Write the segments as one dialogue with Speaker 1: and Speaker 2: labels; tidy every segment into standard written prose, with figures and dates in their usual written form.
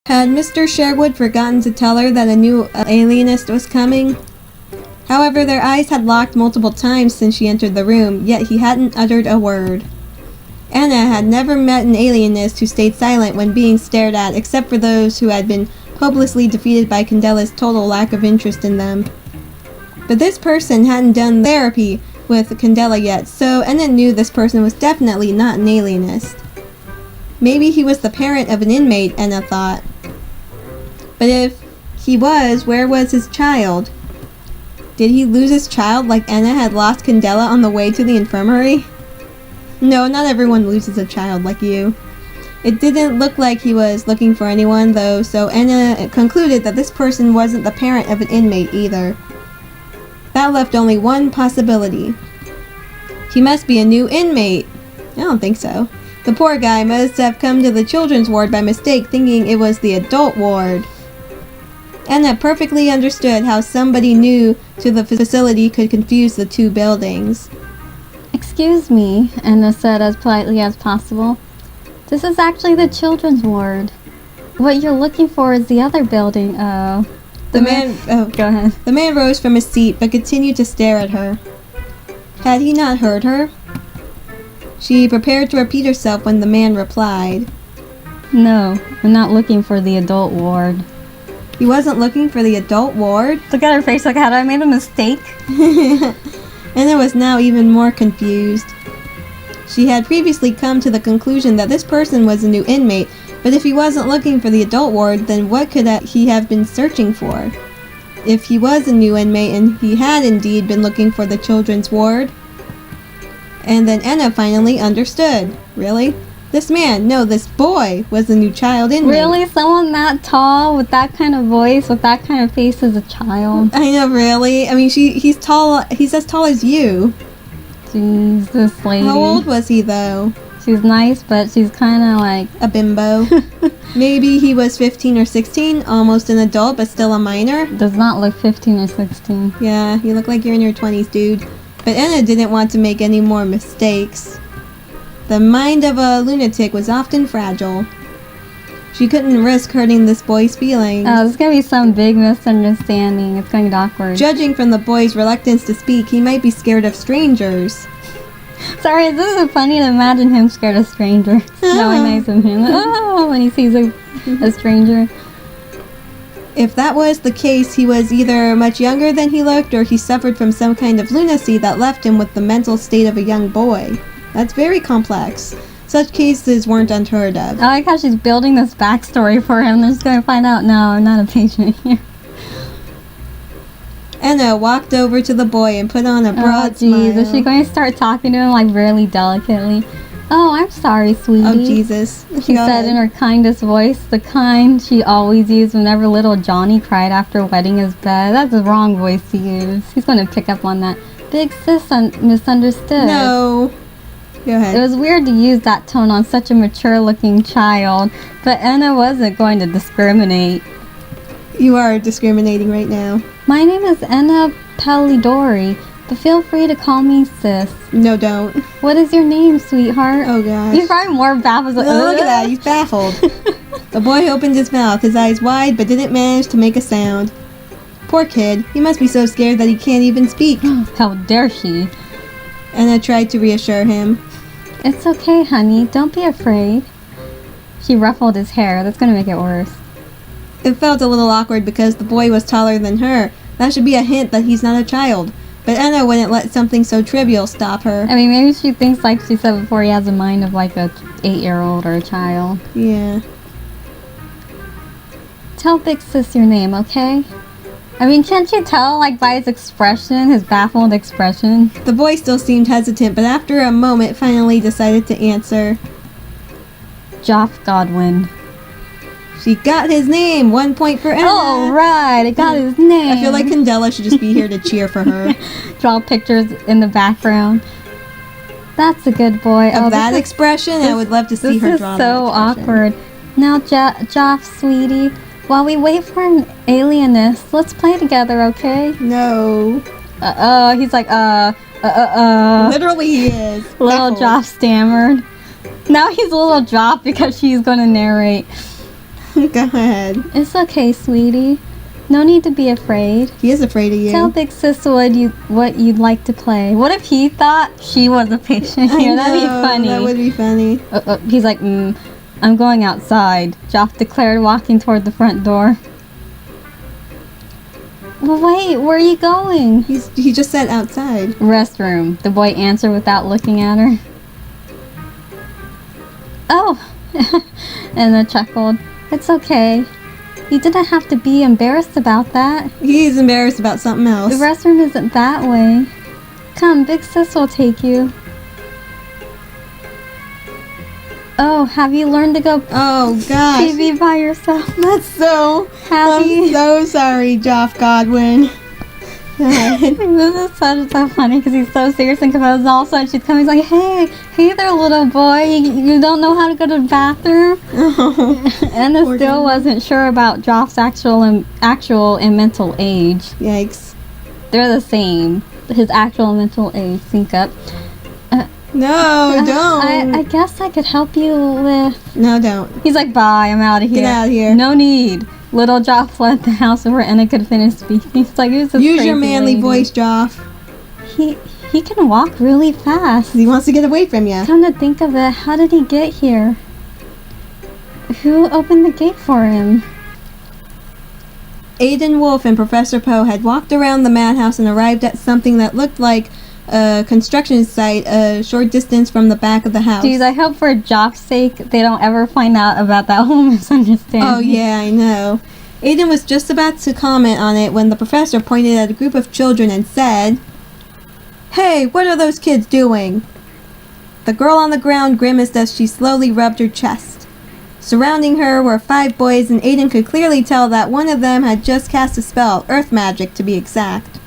Speaker 1: Had Mr. Sherwood forgotten to tell her that a new alienist was coming? However, their eyes had locked multiple times since she entered the room, yet he hadn't uttered a word. Ena had never met an alienist who stayed silent when being stared at, except for those who had been hopelessly defeated by Candela's total lack of interest in them. But this person hadn't done therapy with Candela yet, so Ena knew this person was definitely not an alienist. Maybe he was the parent of an inmate, Ena thought. But if he was, where was his child? Did he lose his child like Ena had lost Candela on the way to the infirmary? No, not everyone loses a child like you. It didn't look like he was looking for anyone, though, so Ena concluded that this person wasn't the parent of an inmate either. That left only one possibility. He must be a new inmate. I don't think so. The poor guy must have come to the children's ward by mistake, thinking it was the adult ward. Ena perfectly understood how somebody new to the facility could confuse the two buildings.
Speaker 2: Excuse me, Ena said as politely as possible. This is actually the children's ward. What you're looking for is the other building. Go ahead.
Speaker 1: The man rose from his seat but continued to stare at her. Had he not heard her? She prepared to repeat herself when the man replied.
Speaker 2: No, I'm not looking for the adult ward.
Speaker 1: He wasn't looking for the adult ward?
Speaker 2: Look at her face, like, had I made a mistake?
Speaker 1: Ena was now even more confused. She had previously come to the conclusion that this person was a new inmate, but if he wasn't looking for the adult ward, then what could he have been searching for? If he was a new inmate and he had indeed been looking for the children's ward? And then Ena finally understood. Really? This boy was the new child inmate.
Speaker 2: Really? Someone that tall, with that kind of voice, with that kind of face is a child?
Speaker 1: I know, really? I mean, he's tall, he's as tall as you.
Speaker 2: Jeez, this lady.
Speaker 1: How old was he, though?
Speaker 2: She's nice, but she's kind of like...
Speaker 1: a bimbo. Maybe he was 15 or 16, almost an adult, but still a minor?
Speaker 2: Does not look 15 or 16.
Speaker 1: Yeah, you look like you're in your 20s, dude. But Ena didn't want to make any more mistakes. The mind of a lunatic was often fragile. She couldn't risk hurting this boy's feelings.
Speaker 2: Oh, there's gonna be some big misunderstanding. It's going to get awkward.
Speaker 1: Judging from the boy's reluctance to speak, he might be scared of strangers.
Speaker 2: Sorry, this is funny to imagine him scared of strangers. Knowing he's in him. When he sees a stranger.
Speaker 1: If that was the case, he was either much younger than he looked, or he suffered from some kind of lunacy that left him with the mental state of a young boy. That's very complex. Such cases weren't unheard of.
Speaker 2: I like how she's building this backstory for him. They're just going to find out, no, I'm not a patient here.
Speaker 1: Ena walked over to the boy and put on a broad smile.
Speaker 2: Is she going to start talking to him like really delicately? Oh, I'm sorry, sweetie.
Speaker 1: Oh, Jesus.
Speaker 2: She said in her kindest voice, the kind she always used whenever little Johnny cried after wetting his bed. That's the wrong voice to use. He's going to pick up on that. Big sis misunderstood.
Speaker 1: No. Go ahead.
Speaker 2: It was weird to use that tone on such a mature-looking child, but Ena wasn't going to discriminate.
Speaker 1: You are discriminating right now.
Speaker 2: My name is Ena Palidori, but feel free to call me sis.
Speaker 1: No, don't.
Speaker 2: What is your name, sweetheart?
Speaker 1: Oh, gosh.
Speaker 2: He's probably more baffled.
Speaker 1: Look at that. He's baffled. The boy opened his mouth, his eyes wide, but didn't manage to make a sound. Poor kid. He must be so scared that he can't even speak.
Speaker 2: How dare she?
Speaker 1: Ena tried to reassure him.
Speaker 2: It's okay, honey. Don't be afraid. She ruffled his hair. That's going to make it worse.
Speaker 1: It felt a little awkward because the boy was taller than her. That should be a hint that he's not a child. But Ena wouldn't let something so trivial stop her.
Speaker 2: I mean, maybe she thinks, like she said before, he has a mind of like a 8-year-old or a child.
Speaker 1: Yeah.
Speaker 2: Tell Big Sis your name, okay? I mean, can't you tell, like, by his expression, his baffled expression?
Speaker 1: The boy still seemed hesitant, but after a moment finally decided to answer.
Speaker 2: Joff Godwin.
Speaker 1: She got his name! 1 point for Ena!
Speaker 2: Oh, right! I got his name!
Speaker 1: I feel like Candela should just be here to cheer for her.
Speaker 2: Draw pictures in the background. That's a good boy.
Speaker 1: Of that expression? I would love to see her draw that expression. This is so
Speaker 2: awkward. Now, Joff, sweetie, while we wait for an alienist, let's play together, okay?
Speaker 1: No.
Speaker 2: He's like,
Speaker 1: Literally he is.
Speaker 2: Little Joff stammered. Now he's a little Joff because she's going to narrate.
Speaker 1: Go ahead.
Speaker 2: It's okay, sweetie. No need to be afraid.
Speaker 1: He is afraid of you.
Speaker 2: Tell Big Sis what you'd like to play. What if he thought she was a patient here? That'd be funny.
Speaker 1: That would be funny.
Speaker 2: He's like, I'm going outside, Joff declared, walking toward the front door. Well, wait, where are you going?
Speaker 1: He just said outside.
Speaker 2: Restroom, the boy answered without looking at her. Oh, Ena chuckled. It's okay. You didn't have to be embarrassed about that.
Speaker 1: He's embarrassed about something else.
Speaker 2: The restroom isn't that way. Come, Big Sis will take you. Oh, have you learned to go TV by yourself?
Speaker 1: That's so...
Speaker 2: I'm
Speaker 1: so sorry, Joff Godwin.
Speaker 2: This is so funny because he's so serious and composed, and all of a sudden she's coming, he's like, hey there, little boy, you don't know how to go to the bathroom? Ena still wasn't sure about Joff's actual and mental age.
Speaker 1: Yikes.
Speaker 2: They're the same. His actual and mental age sync up.
Speaker 1: No, don't.
Speaker 2: I guess I could help you with...
Speaker 1: No, don't.
Speaker 2: He's like, bye, I'm out of here.
Speaker 1: Get out of here.
Speaker 2: No need. Little Joff fled the house before Ena could finish speaking. He's like, use
Speaker 1: your manly voice, Joff.
Speaker 2: He can walk really fast.
Speaker 1: He wants to get away from you.
Speaker 2: Come to think of it, how did he get here? Who opened the gate for him?
Speaker 1: Aidan, Woolfe, and Professor Poe had walked around the madhouse and arrived at something that looked like a construction site a short distance from the back of the house.
Speaker 2: Jeez, I hope for Joff's sake they don't ever find out about that whole misunderstanding.
Speaker 1: Oh yeah, I know. Aidan was just about to comment on it when the professor pointed at a group of children and said, "Hey, what are those kids doing?" The girl on the ground grimaced as she slowly rubbed her chest. Surrounding her were 5 boys, and Aidan could clearly tell that one of them had just cast a spell, earth magic to be exact.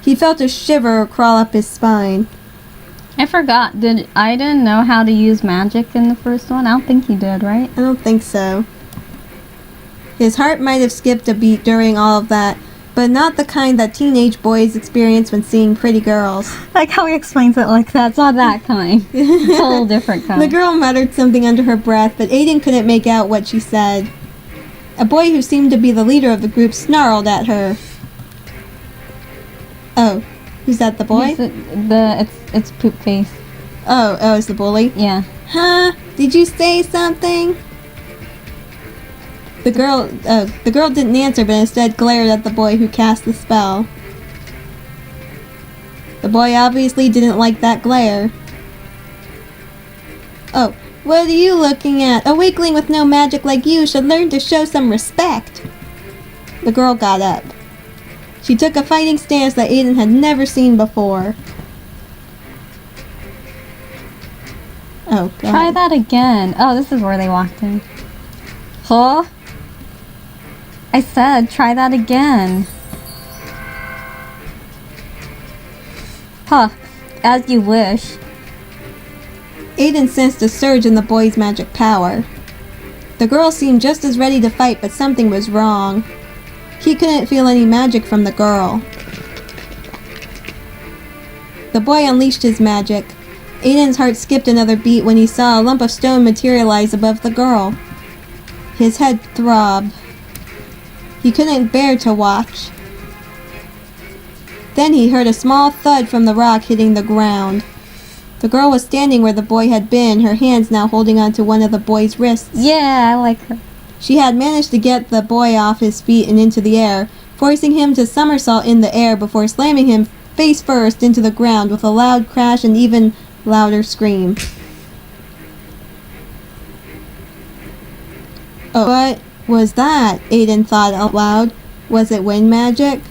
Speaker 1: He felt a shiver crawl up his spine.
Speaker 2: I forgot, did Aidan know how to use magic in the first one? I don't think he did, right?
Speaker 1: I don't think so. His heart might have skipped a beat during all of that, but not the kind that teenage boys experience when seeing pretty girls.
Speaker 2: Like how he explains it like that. It's not that kind. It's a little different kind.
Speaker 1: The girl muttered something under her breath, but Aidan couldn't make out what she said. A boy who seemed to be the leader of the group snarled at her. Oh, who's that, the boy?
Speaker 2: It's Poop Face.
Speaker 1: Oh, it's the bully?
Speaker 2: Yeah.
Speaker 1: Huh? Did you say something? The girl didn't answer, but instead glared at the boy who cast the spell. The boy obviously didn't like that glare. Oh, what are you looking at? A weakling with no magic like you should learn to show some respect. The girl got up. She took a fighting stance that Aidan had never seen before. Oh, God.
Speaker 2: Try that again. Oh, this is where they walked in. Huh? I said, try that again. Huh. As you wish.
Speaker 1: Aidan sensed a surge in the boy's magic power. The girl seemed just as ready to fight, but something was wrong. He couldn't feel any magic from the girl. The boy unleashed his magic. Aidan's heart skipped another beat when he saw a lump of stone materialize above the girl. His head throbbed. He couldn't bear to watch. Then he heard a small thud from the rock hitting the ground. The girl was standing where the boy had been, her hands now holding onto one of the boy's wrists.
Speaker 2: Yeah, I like her.
Speaker 1: She had managed to get the boy off his feet and into the air, forcing him to somersault in the air before slamming him face first into the ground with a loud crash and even louder scream. Oh, what was that? Aidan thought out loud. Was it wind magic?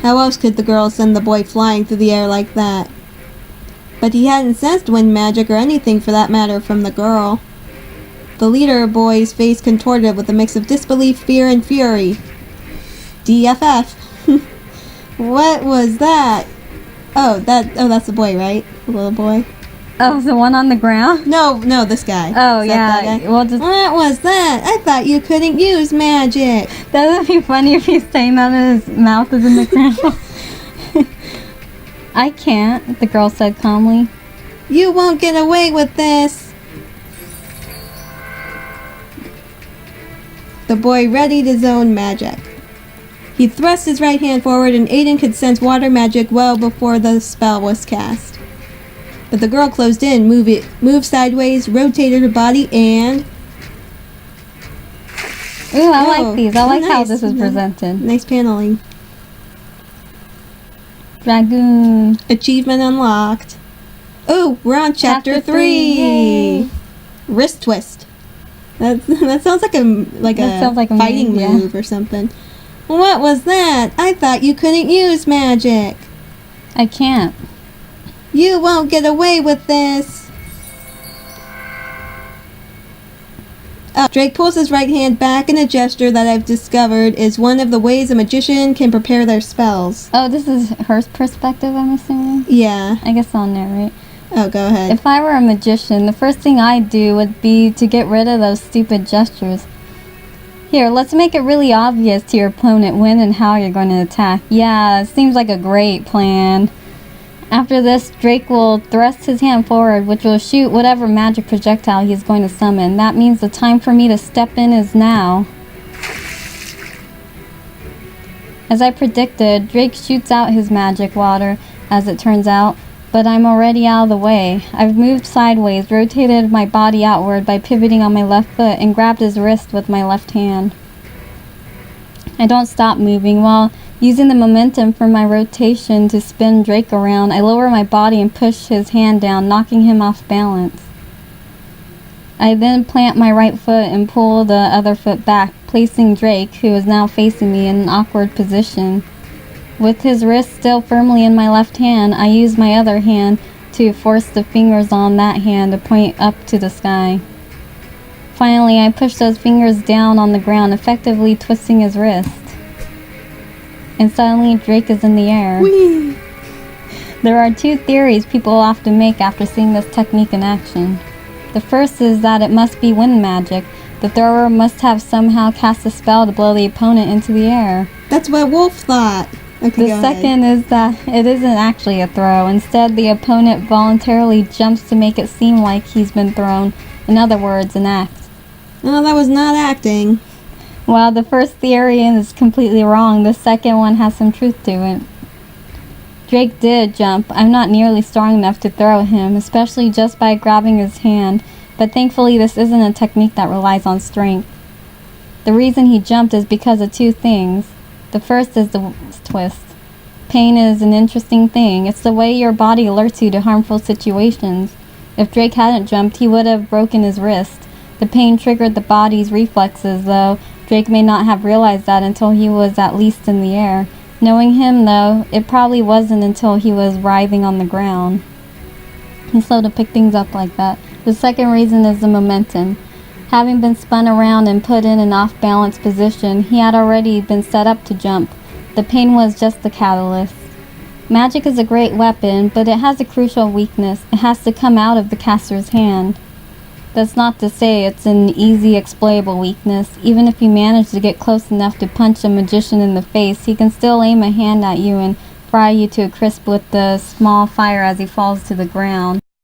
Speaker 1: How else could the girl send the boy flying through the air like that? But he hadn't sensed wind magic or anything for that matter from the girl. The leader boy's face contorted with a mix of disbelief, fear, and fury. DFF. What was that? Oh, that's the boy, right? The little boy.
Speaker 2: Oh, the one on the ground?
Speaker 1: No, this guy.
Speaker 2: Oh,
Speaker 1: Is
Speaker 2: yeah.
Speaker 1: that guy?
Speaker 2: Well,
Speaker 1: What was that? I thought you couldn't use magic.
Speaker 2: That would be funny if he's saying that and his mouth is in the ground. I can't, the girl said calmly.
Speaker 1: You won't get away with this. The boy readied his own magic. He thrust his right hand forward and Aidan could sense water magic well before the spell was cast. But the girl closed in, moved sideways, rotated her body, and...
Speaker 2: Ooh, I like these. I like how this is
Speaker 1: Nice.
Speaker 2: presented.
Speaker 1: Nice paneling.
Speaker 2: Dragoon.
Speaker 1: Achievement unlocked. Oh, we're on chapter 3.
Speaker 2: Yay.
Speaker 1: Wrist twist. That sounds like a fighting
Speaker 2: move, yeah.
Speaker 1: move or something. What was that? I thought you couldn't use magic.
Speaker 2: I can't.
Speaker 1: You won't get away with this. Drake pulls his right hand back in a gesture that I've discovered is one of the ways a magician can prepare their spells.
Speaker 2: Oh, this is her perspective, I'm assuming?
Speaker 1: Yeah.
Speaker 2: I guess I'll narrate.
Speaker 1: Oh, go ahead.
Speaker 2: If I were a magician, the first thing I'd do would be to get rid of those stupid gestures. Here, let's make it really obvious to your opponent when and how you're going to attack. Yeah, it seems like a great plan. After this, Drake will thrust his hand forward, which will shoot whatever magic projectile he is going to summon. That means the time for me to step in is now. As I predicted, Drake shoots out his magic water, as it turns out, but I'm already out of the way. I've moved sideways, rotated my body outward by pivoting on my left foot, and grabbed his wrist with my left hand. I don't stop moving. While using the momentum from my rotation to spin Drake around, I lower my body and push his hand down, knocking him off balance. I then plant my right foot and pull the other foot back, placing Drake, who is now facing me, in an awkward position. With his wrist still firmly in my left hand, I use my other hand to force the fingers on that hand to point up to the sky. Finally, I push those fingers down on the ground, effectively twisting his wrist. And suddenly, Drake is in the air.
Speaker 1: Whee!
Speaker 2: There are two theories people often make after seeing this technique in action. The first is that it must be wind magic. The thrower must have somehow cast a spell to blow the opponent into the air.
Speaker 1: That's what Woolfe thought. Okay,
Speaker 2: The second is that it isn't actually a throw. Instead, the opponent voluntarily jumps to make it seem like he's been thrown. In other words, an act.
Speaker 1: Oh, that was not acting.
Speaker 2: While the first theory is completely wrong, the second one has some truth to it. Drake did jump. I'm not nearly strong enough to throw him, especially just by grabbing his hand, but thankfully this isn't a technique that relies on strength. The reason he jumped is because of two things. The first is the twist. Pain is an interesting thing. It's the way your body alerts you to harmful situations. If Drake hadn't jumped, he would have broken his wrist. The pain triggered the body's reflexes, though Drake may not have realized that until he was at least in the air. Knowing him, though, it probably wasn't until he was writhing on the ground. He's slow to pick things up like that. The second reason is the momentum. Having been spun around and put in an off-balance position, he had already been set up to jump. The pain was just the catalyst. Magic is a great weapon, but it has a crucial weakness. It has to come out of the caster's hand. That's not to say it's an easy explainable weakness. Even if you manage to get close enough to punch a magician in the face, he can still aim a hand at you and fry you to a crisp with the small fire as he falls to the ground.